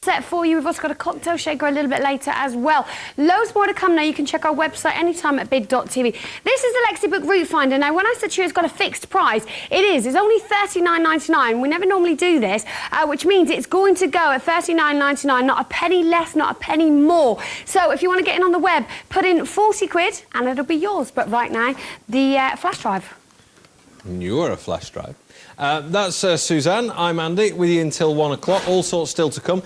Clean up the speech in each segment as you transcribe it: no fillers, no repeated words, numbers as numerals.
set for you. We've also got a cocktail shaker a little bit later as well. Loads more to come now. You can check our website anytime at bid.tv. This is the Lexibook Route Finder. Now, when I said to you it's got a fixed price, it is. It's only $39.99. We never normally do this, which means it's going to go at $39.99, not a penny less, not a penny more. So if you want to get in on the web, put in 40 quid and it'll be yours. But right now, the flash drive. You're a flash drive. That's Suzanne. I'm Andy, with you until 1 o'clock. All sorts still to come,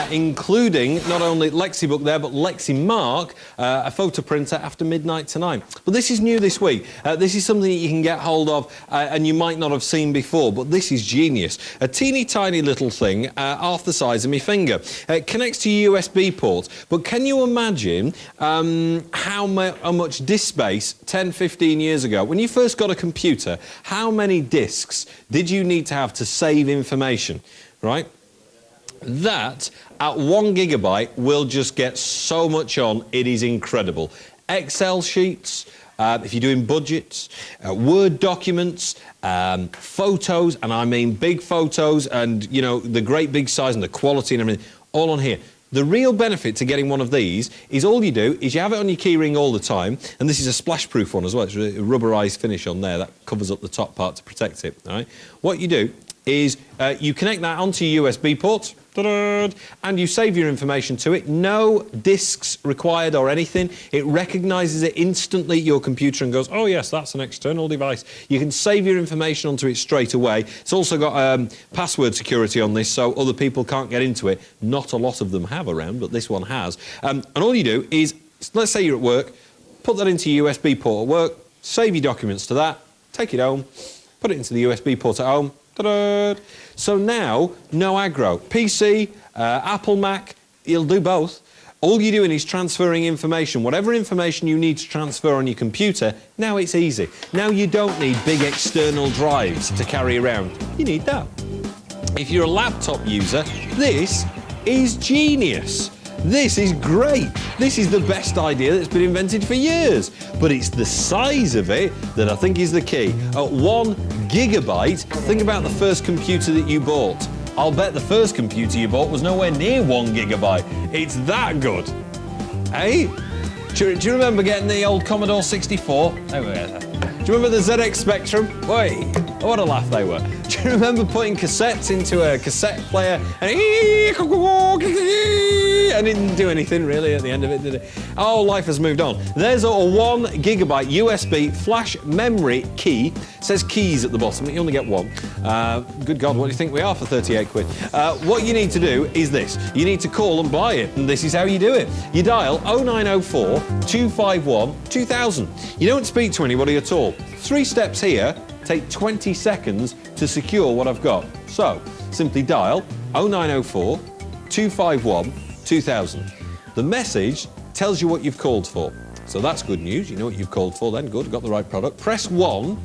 including not only Lexibook there, but Leximark, a photo printer after midnight tonight. But this is new this week. This is something that you can get hold of and you might not have seen before, but this is genius. A teeny tiny little thing, half the size of my finger. It connects to your USB port, but can you imagine how much disk space 10, 15 years ago, when you first got a computer, how many disks did you need to have to save information, right? That, at 1 gigabyte, will just get so much on, it is incredible. Excel sheets, if you're doing budgets, Word documents, photos, and I mean big photos, and, you know, the great big size and the quality and everything, all on here. The real benefit to getting one of these is all you do is you have it on your keyring all the time, and this is a splash-proof one as well. It's a rubberised finish on there that covers up the top part to protect it. All right? What you do is you connect that onto your USB port, and you save your information to it. No disks required or anything. It recognises it instantly, your computer, and goes, oh yes, that's an external device. You can save your information onto it straight away. It's also got password security on this, so other people can't get into it. Not a lot of them have around, but this one has. And all you do is, let's say you're at work, put that into your USB port at work, save your documents to that, take it home, put it into the USB port at home. Ta-da! So now, no aggro. PC, Apple, Mac, you'll do both. All you're doing is transferring information. Whatever information you need to transfer on your computer, now it's easy. Now you don't need big external drives to carry around. You need that. If you're a laptop user, this is genius. This is great. This is the best idea that's been invented for years. But it's the size of it that I think is the key. At 1 gigabyte, think about the first computer that you bought. I'll bet the first computer you bought was nowhere near 1 gigabyte. It's that good. Hey? Do you remember getting the old Commodore 64? Do you remember the ZX Spectrum? Wait, what a laugh they were. Do you remember putting cassettes into a cassette player and it didn't do anything really at the end of it, did it? Oh, life has moved on. There's a 1 gigabyte USB flash memory key. It says keys at the bottom, you only get one. Good God, what do you think we are for 38 quid? What you need to do is this. You need to call and buy it, and this is how you do it. You dial 0904 251 2000. You don't speak to anybody at all. 3 steps here take 20 seconds to secure what I've got. So, simply dial 0904 251 2000. The message tells you what you've called for. So that's good news. You know what you've called for then. Good, got the right product. Press 1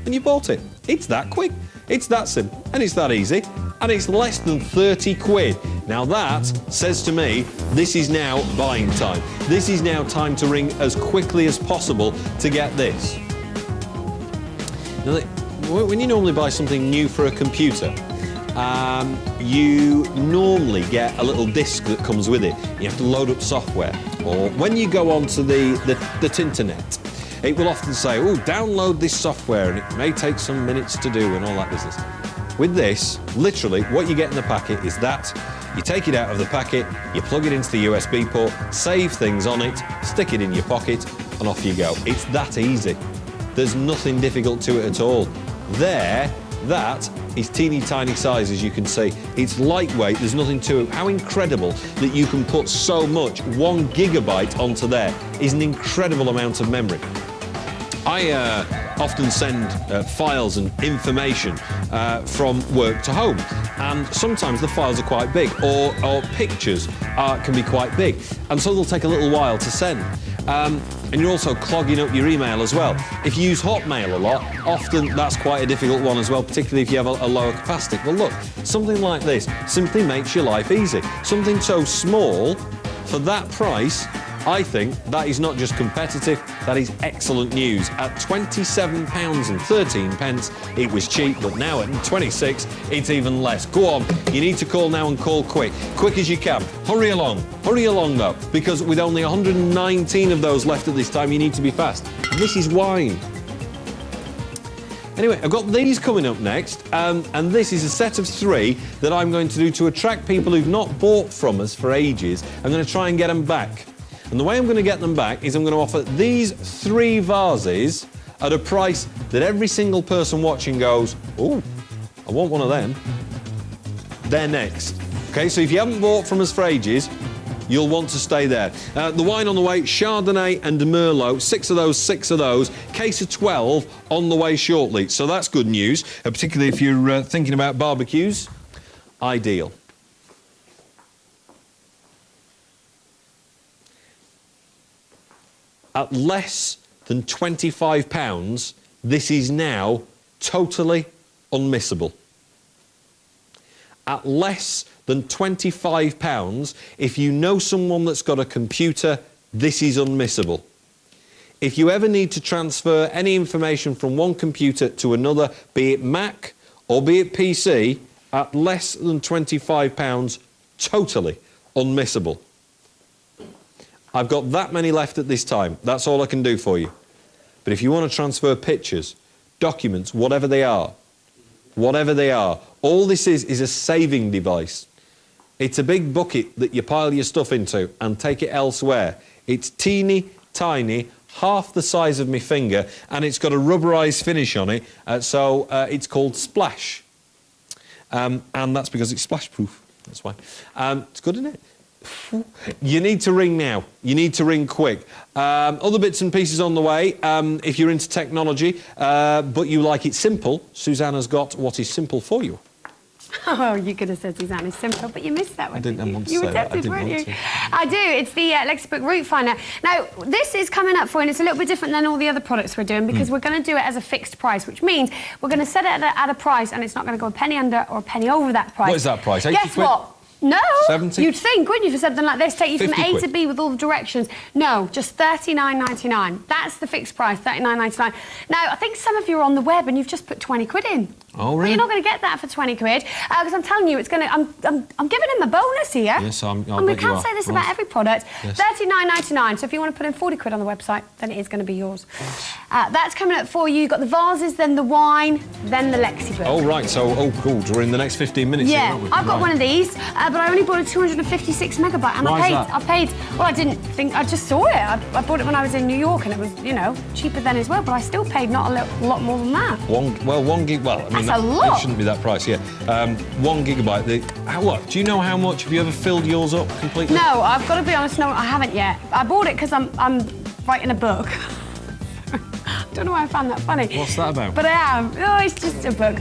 and you bought it. It's that quick. It's that simple. And it's that easy. And it's less than 30 quid. Now that says to me, this is now buying time. This is now time to ring as quickly as possible to get this. Now, when you normally buy something new for a computer, you normally get a little disc that comes with it. You have to load up software. Or when you go onto the internet, it will often say, oh, download this software, and it may take some minutes to do and all that business. With this, literally, what you get in the packet is that. You take it out of the packet, you plug it into the USB port, save things on it, stick it in your pocket, and off you go. It's that easy. There's nothing difficult to it at all. There, that is teeny tiny size, as you can see. It's lightweight, there's nothing to it. How incredible that you can put so much, 1 gigabyte onto there is an incredible amount of memory. I often send files and information from work to home, and sometimes the files are quite big, or pictures can be quite big, and so they'll take a little while to send. And you're also clogging up your email as well. If you use Hotmail a lot, often that's quite a difficult one as well, particularly if you have a lower capacity. Well, look, something like this simply makes your life easy. Something so small, for that price, I think that is not just competitive, that is excellent news. At £27.13, it was cheap, but now at 26, it's even less. Go on, you need to call now and call quick as you can. Hurry along though, because with only 119 of those left at this time, you need to be fast. This is wine. Anyway, I've got these coming up next, and this is a set of 3 that I'm going to do to attract people who've not bought from us for ages. I'm going to try and get them back. And the way I'm going to get them back is I'm going to offer these 3 vases at a price that every single person watching goes, oh, I want one of them. They're next. OK, so if you haven't bought from us for ages, you'll want to stay there. The wine on the way, Chardonnay and Merlot, 6 of those, case of 12 on the way shortly. So that's good news, particularly if you're thinking about barbecues. Ideal. At less than £25, this is now totally unmissable. At less than £25, if you know someone that's got a computer, this is unmissable. If you ever need to transfer any information from one computer to another, be it Mac or be it PC, at less than £25, totally unmissable. I've got that many left at this time. That's all I can do for you. But if you want to transfer pictures, documents, whatever they are, all this is a saving device. It's a big bucket that you pile your stuff into and take it elsewhere. It's teeny, tiny, half the size of my finger, and it's got a rubberized finish on it, so it's called Splash. And that's because it's splash-proof. That's why. It's good, isn't it? You need to ring now. You need to ring quick. Other bits and pieces on the way, if you're into technology, but you like it simple, Suzanne has got what is simple for you. Oh, you could have said Suzanne is simple, but you missed that one. I didn't want to you say were that. tempted, weren't you? To. I do. It's the Lexibook Route Finder. Now, this is coming up for you, and it's a little bit different than all the other products we're doing because we're going to do it as a fixed price, which means we're going to set it at a price, and it's not going to go a penny under or a penny over that price. What is that price? 80 Guess quid? what? No, 70? You'd think, wouldn't you, for something like this, take you from A quid. to B with all the directions. No, just $39.99. That's the fixed price, $39.99. Now, I think some of you are on the web and you've just put 20 quid in. Oh, really? But you're not going to get that for 20 quid, because I'm telling you, it's going to... I'm giving him a bonus here. Yes, and we can't say this about every product. Yes. $39.99, so if you want to put in 40 quid on the website, then it is going to be yours. That's coming up for you. You've got the vases, then the wine, then the Lexibook. Oh, right, so, oh, cool, we're in the next 15 minutes yeah, here, aren't we? I've got one of these, but I only bought a 256 megabyte, and I paid, well, I didn't think, I just saw it. I bought it when I was in New York, and it was, you know, cheaper then as well, but I still paid not a lot more than that. One gig, well, I mean, that's a lot. It shouldn't be that price, yeah. 1 gigabyte, what, do you know how much, have you ever filled yours up completely? No, I've got to be honest, no, I haven't yet. I bought it because I'm writing a book. Don't know why I found that funny. What's that about? But I am. Oh, it's just a book.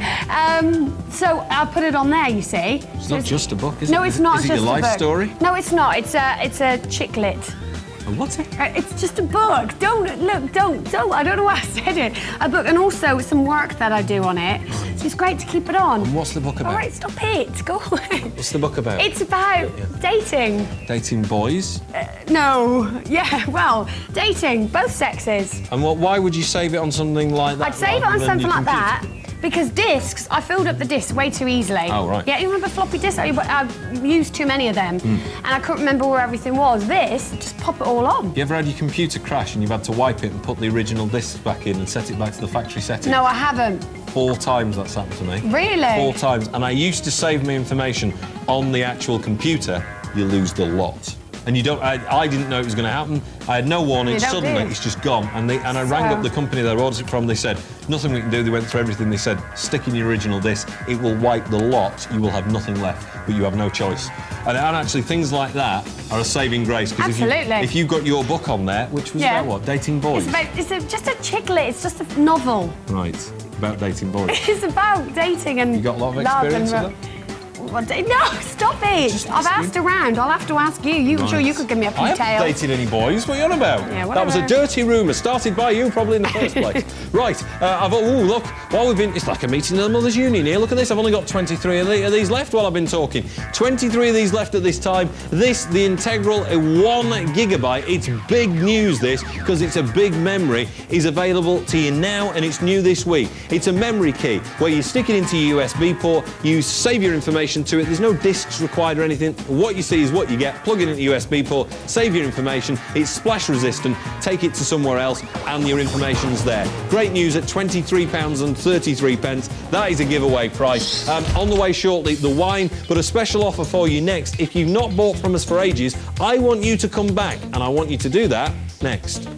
So I'll put it on there, you see. It's not just a book, is it? No, it's not just a book. Is it your life story? No, it's not. It's a chick lit. What's it? It's just a book. Don't. I don't know why I said it. A book, and also some work that I do on it. So it's great to keep it on. And what's the book about? All right, stop it. Go away. What's the book about? It's about dating. Dating boys? No. Yeah, well, dating, both sexes. And why would you save it on something like that? I'd save it on something like that. Because discs, I filled up the discs way too easily. Oh, right. Yeah, you remember floppy disks? I used too many of them, and I couldn't remember where everything was. This, just pop it all on. You ever had your computer crash and you've had to wipe it and put the original discs back in and set it back to the factory setting? No, I haven't. 4 times that's happened to me. Really? 4 times. And I used to save my information on the actual computer. You lose the lot. And you don't. I didn't know it was going to happen. I had no warning. Suddenly, it's just gone. And I rang up the company that I ordered it from. They said nothing we can do. They went through everything. They said stick in your original disc. It will wipe the lot. You will have nothing left, but you have no choice. And actually, things like that are a saving grace. Because if you got your book on there, which was about what? Dating boys. It's just a chick lit. It's just a novel. Right. About dating boys. It's about dating and. You got a lot of experience with that? No, stop it. I've asked around. I'll have to ask you. I'm sure you could give me a few I tales. haven't dated any boys. What are you on about? Yeah, that was a dirty rumour started by you probably in the first place. Right, look, while we've been... It's like a meeting of the Mothers' Union here. Look at this. I've only got 23 of these left while I've been talking. 23 of these left at this time. This, the Integral 1 gigabyte. It's big news, this, because it's a big memory, is available to you now, and it's new this week. It's a memory key where you stick it into your USB port, you save your information to it. There's no discs required or anything. What you see is what you get. Plug it into your USB port, save your information. It's splash resistant. Take it to somewhere else, and your information's there. Great news at £23.33. That is a giveaway price. On the way shortly, the wine, but a special offer for you next. If you've not bought from us for ages, I want you to come back, and I want you to do that next.